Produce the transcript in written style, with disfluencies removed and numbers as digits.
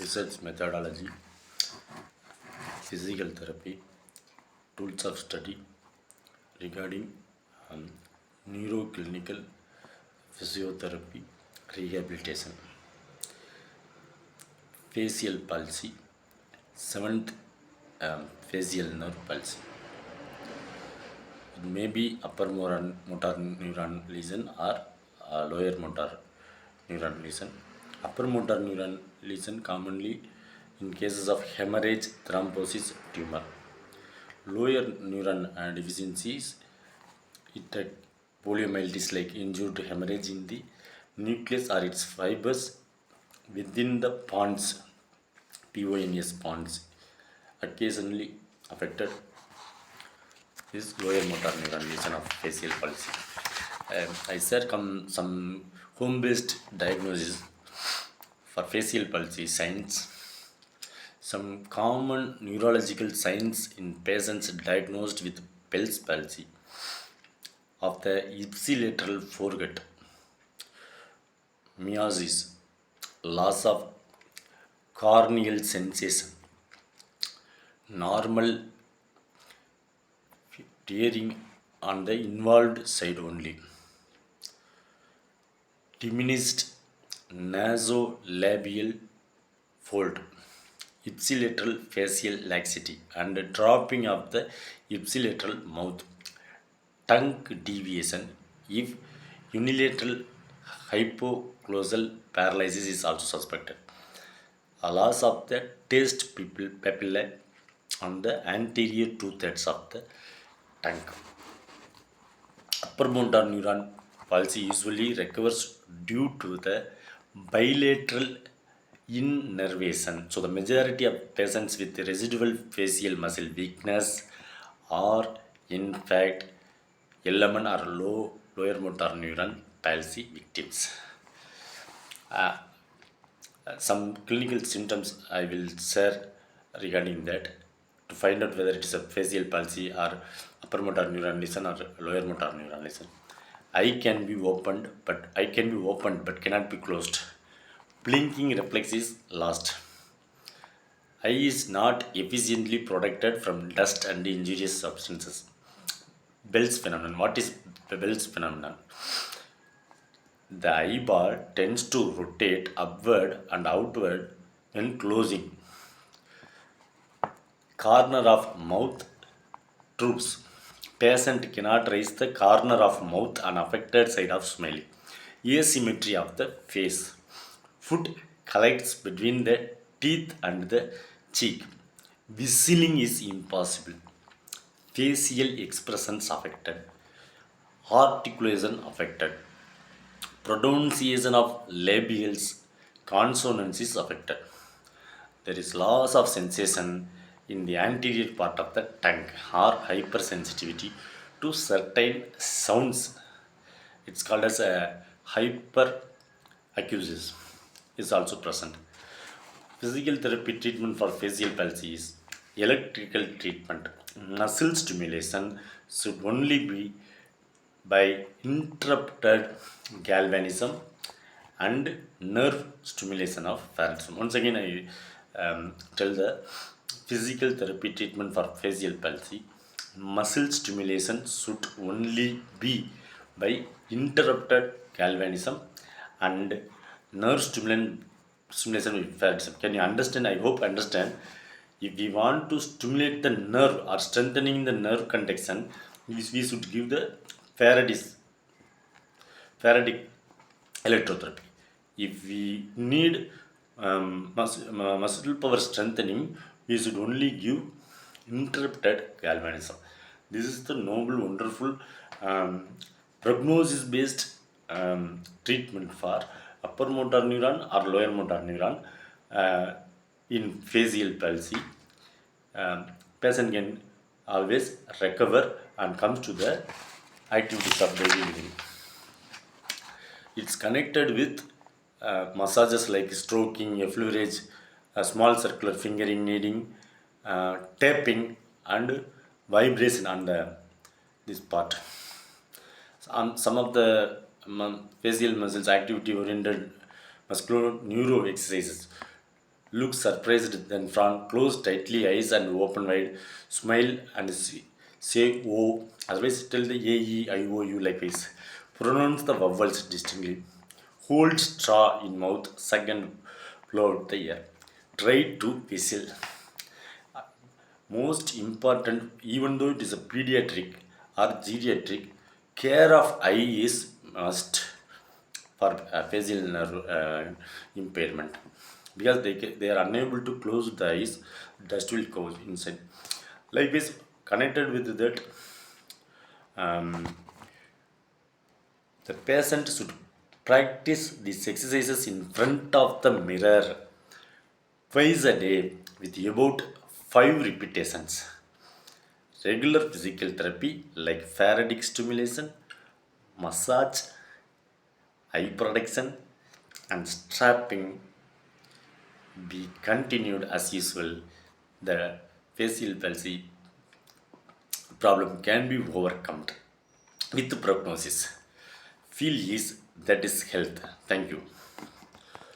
research methodology, physical therapy, tools of study regarding um, neuroclinical physiotherapy, rehabilitation, facial palsy, seventh facial nerve palsy. It may be upper motor neuron lesion or lower motor neuron lesion. Upper motor neuron lesion commonly in cases of hemorrhage, thrombosis, tumor. Lower neuron deficiencies, it poliomyelitis like injured hemorrhage in the nucleus or its fibers within the pons, PONS pons, occasionally affected is lower motor neuron lesion of facial palsy. I said some home-based diagnosis for facial palsy signs. Some common neurological signs in patients diagnosed with Bell's palsy of the ipsilateral foregut, meiosis, loss of corneal sensation, normal tearing on the involved side only, diminished nasolabial fold, ipsilateral facial laxity, and dropping of the ipsilateral mouth, tongue deviation if unilateral hypoglossal paralysis is also suspected, a loss of the taste papillae on the anterior two-thirds of the tongue. Upper motor neuron palsy usually recovers due to the bilateral innervation. So the majority of patients with residual facial muscle weakness are in fact LMN or lower motor neuron palsy victims. Some clinical symptoms I will share regarding that to find out whether it is a facial palsy or upper motor neuron lesion or lower motor neuron lesion. Eye can be opened but cannot be closed. Blinking reflex is lost. Eye is not efficiently protected from dust and injurious substances. Bell's phenomenon. What is Bell's phenomenon? The eyeball tends to rotate upward and outward when closing. Corner of mouth droops. Patient cannot raise the corner of mouth on affected side of smiling. Asymmetry of the face. Foot collects between the teeth and the cheek. Whistling is impossible. Facial expressions affected. Articulation affected. Pronunciation of labials, consonants is affected. There is loss of sensation in the anterior part of the tongue or hypersensitivity to certain sounds. It's called as a hyperacusis is also present. Physical therapy treatment for facial palsy is electrical treatment. Muscle stimulation should only be by interrupted galvanism and nerve stimulation of pharyngism. Once again, I tell the physical therapy treatment for facial palsy. Muscle stimulation should only be by interrupted galvanism and nerve stimulation with pharyngism. Can you understand? I hope understand. If we want to stimulate the nerve or strengthening the nerve conduction, we should give the Faraday's electrotherapy. If we need muscle power strengthening, we should only give interrupted galvanism. This is the noble, wonderful prognosis-based treatment for upper motor neuron or lower motor neuron in facial palsy. Patient can always recover and comes to the activities of daily living. It's connected with massages like stroking, effleurage, small circular fingering, kneading, tapping, and vibration on this part. Some of the facial muscles activity oriented muscular neuro exercises. look surprised, then frown, close tightly eyes and open wide, smile and say O. Otherwise, tell the A, E, I, O, U likewise. Pronounce the vowels distinctly. Hold straw in mouth, suck and blow out the air. Try to whistle. Most important, even though it is a pediatric or geriatric, care of eye is must for facial nerve impairment, because they are unable to close the eyes, dust will go inside. Likewise, connected with that, um, the patient should practice these exercises in front of the mirror twice a day with about 5 repetitions. Regular physical therapy like Faraday stimulation, massage, eye protection, and strapping be continued as usual. The facial palsy problem can be overcome with prognosis. Feel ease, that is health. Thank you.